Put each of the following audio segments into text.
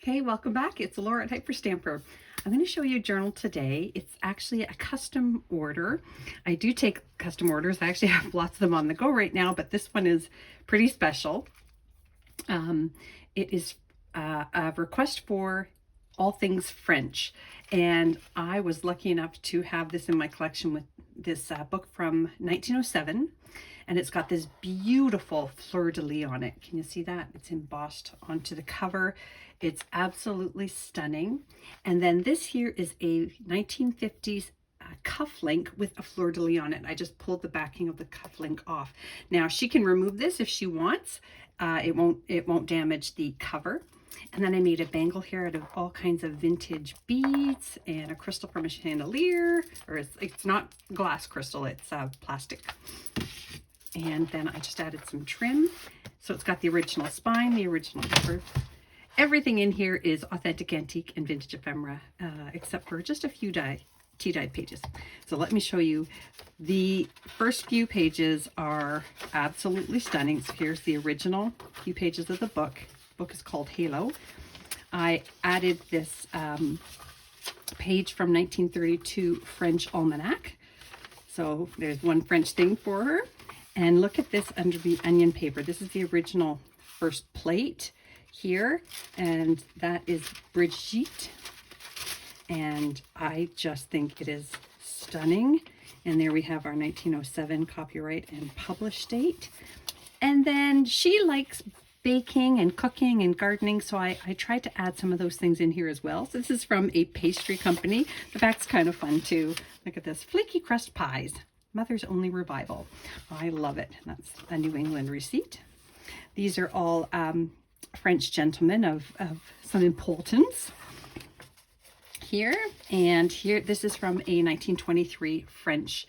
Hey, welcome back. It's Laura at Hyperstamper. I'm going to show you a journal today. It's actually a custom order. I do take custom orders. I actually have lots of them on the go right now, but this one is pretty special. It is a request for all things French, and I was lucky enough to have this in my collection with this book from 1907, and it's got this beautiful fleur-de-lis on it. Can you see that? It's embossed onto the cover. It's absolutely stunning. And then this here is a 1950s cufflink with a fleur-de-lis on it. I just pulled the backing of the cufflink off. Now she can remove this if she wants. It won't damage the cover. And then I made a bangle here out of all kinds of vintage beads and a crystal from a chandelier, or it's not glass crystal, it's plastic. And then I just added some trim. So it's got the original spine, the original cover. Everything in here is authentic antique and vintage ephemera, except for just a few tea-dyed pages. So let me show you. The first few pages are absolutely stunning. So here's the original few pages of the book. The book is called Halo. I added this page from 1932 French Almanac. So there's one French thing for her. And look at this under the onion paper. This is the original first plate here, and that is Brigitte, and I just think it is stunning. And there we have our 1907 copyright and published date. And then she likes baking and cooking and gardening, so I tried to add some of those things in here as well. So this is from a pastry company. The back's kind of fun too. Look at this, flaky crust pies, Mother's Only Revival. I love it. That's a New England receipt. These are all French gentlemen of some importance here. And here, this is from a 1923 French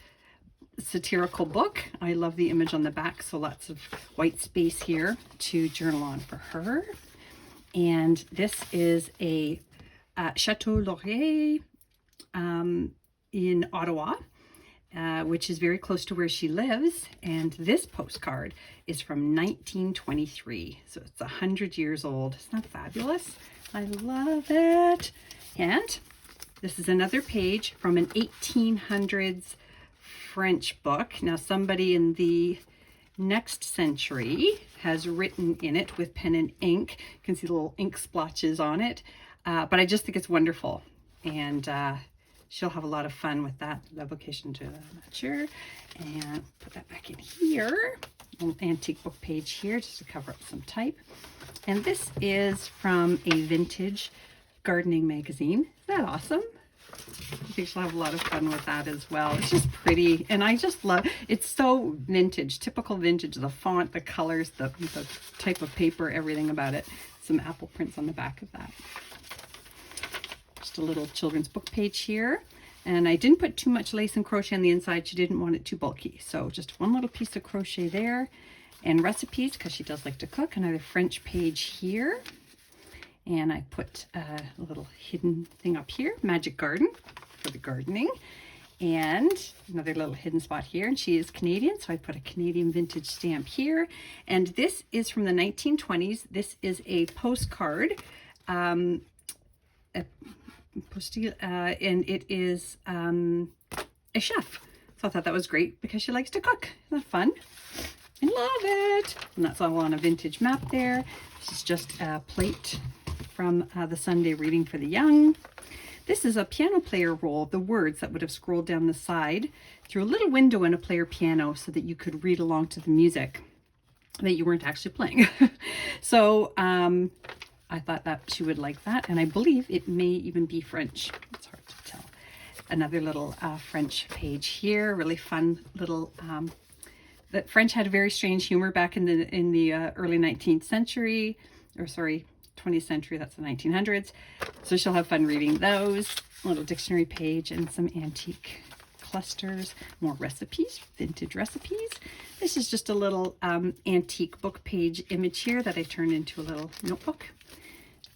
satirical book. I love the image on the back, so lots of white space here to journal on for her. And this is a Chateau Laurier in Ottawa, which is very close to where she lives. And this postcard is from 1923. So it's 100 years old. Isn't that fabulous? I love it. And this is another page from an 1800s French book. Now somebody in the next century has written in it with pen and ink. You can see little ink splotches on it. But I just think it's wonderful. And she'll have a lot of fun with that. The vocation to mature. And put that back in here. A little antique book page here just to cover up some type. And this is from a vintage gardening magazine. Isn't that awesome? I think she'll have a lot of fun with that as well. It's just pretty. And I just love, it's so vintage, typical vintage. The font, the colors, the type of paper, everything about it. Some apple prints on the back of that. Just a little children's book page here. And I didn't put too much lace and crochet on the inside. She didn't want it too bulky. So just one little piece of crochet there. And recipes, because she does like to cook. Another French page here. And I put a little hidden thing up here, Magic Garden for the gardening. And another little hidden spot here. And she is Canadian, so I put a Canadian vintage stamp here. And this is from the 1920s. This is a postcard. And it is a chef. So I thought that was great because she likes to cook. Isn't that fun? I love it. And that's all on a vintage map there. This is just a plate from the Sunday Reading for the Young. This is a piano player roll, the words that would have scrolled down the side through a little window in a player piano so that you could read along to the music that you weren't actually playing. So I thought that she would like that, and I believe it may even be French. It's hard to tell. Another little French page here, really fun little. The French had a very strange humor back in the early 19th century, or sorry, 20th century. That's the 1900s. So she'll have fun reading those. A little dictionary page and some antique clusters, more recipes, vintage recipes. This is just a little antique book page image here that I turned into a little notebook.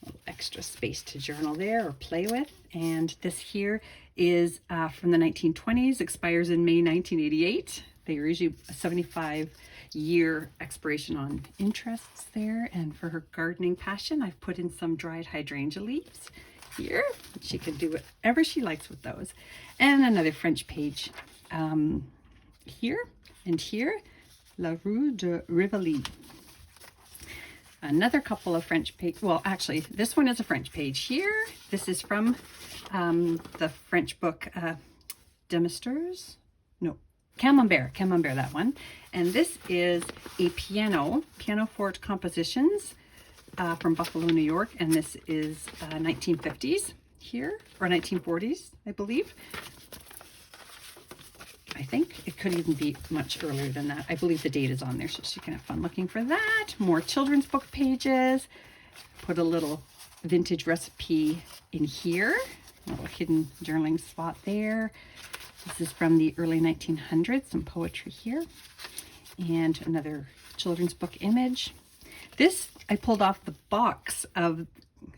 A little extra space to journal there or play with. And this here is from the 1920s, expires in May 1988. They are usually 75 year expiration on interests there. And for her gardening passion, I've put in some dried hydrangea leaves here. She can do whatever she likes with those. And another French page here and here, La Rue de Rivoli. Another couple of French page. Well, actually, this one is a French page here. This is from the French book Demisters. No, Camembert, that one. And this is a pianoforte compositions from Buffalo, New York. And this is 1950s here, or 1940s, I believe. I think it could even be much earlier than that. I believe the date is on there, so she can have fun looking for that. More children's book pages. Put a little vintage recipe in here. A little hidden journaling spot there. This is from the early 1900s, some poetry here. And another children's book image. This, I pulled off the box of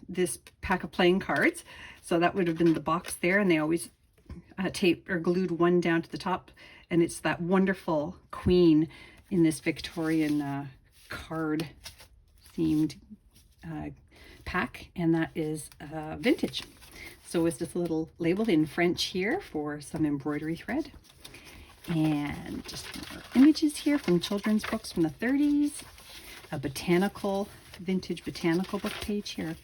this pack of playing cards. So that would have been the box there, and they always taped or glued one down to the top, and it's that wonderful queen in this Victorian card themed pack, and that is vintage. So it's this little label in French here for some embroidery thread, and just more images here from children's books from the 30s, a vintage botanical book page here,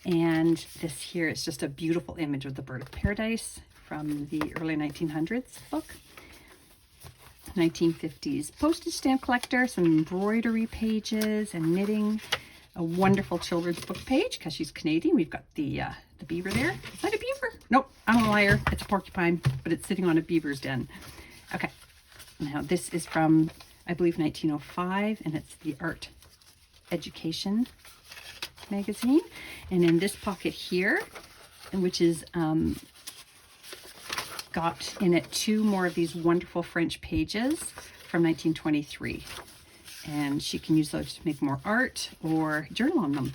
and this here is just a beautiful image of the bird of paradise from the early 1900s book. 1950s postage stamp collector, some embroidery pages and knitting. A wonderful children's book page because she's Canadian. We've got the beaver there. Is that a beaver? Nope, I'm a liar. It's a porcupine, but it's sitting on a beaver's den. Okay, now this is from, I believe, 1905, and it's the Art Education magazine. And in this pocket here, which is got in it 2 more of these wonderful French pages from 1923. And she can use those to make more art or journal on them.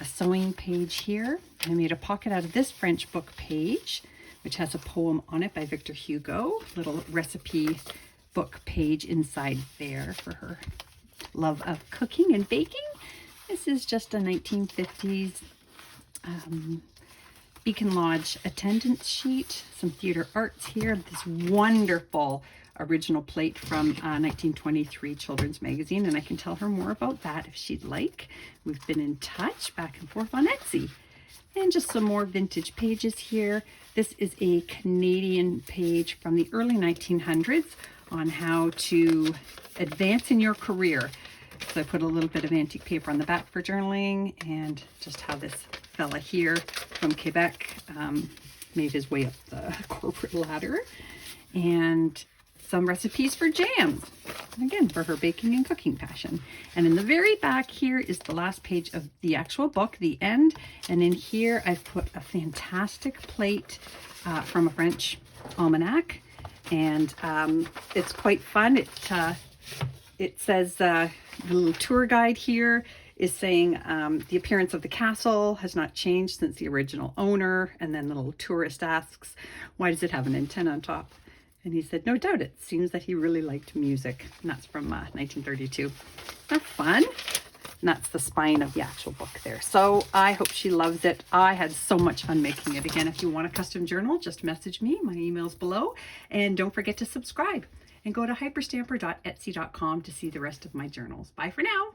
A sewing page here. I made a pocket out of this French book page, which has a poem on it by Victor Hugo. Little recipe book page inside there for her love of cooking and baking. This is just a 1950s Beacon Lodge attendance sheet, some theater arts here, this wonderful original plate from 1923 children's magazine, and I can tell her more about that if she'd like. We've been in touch back and forth on Etsy. And just some more vintage pages here. This is a Canadian page from the early 1900s on how to advance in your career. So I put a little bit of antique paper on the back for journaling, and just how this fella here from Quebec made his way up the corporate ladder, and some recipes for jams, again for her baking and cooking passion. And in the very back here is the last page of the actual book, the end, and in here I've put a fantastic plate from a French almanac, and it's quite fun. It says the little tour guide here is saying the appearance of the castle has not changed since the original owner. And then the little tourist asks, why does it have an antenna on top? And he said, no doubt it seems that he really liked music. And that's from 1932. That's fun. And that's the spine of the actual book there. So I hope she loves it. I had so much fun making it. Again, if you want a custom journal, just message me. My email's below. And don't forget to subscribe. And go to hyperstamper.etsy.com to see the rest of my journals. Bye for now.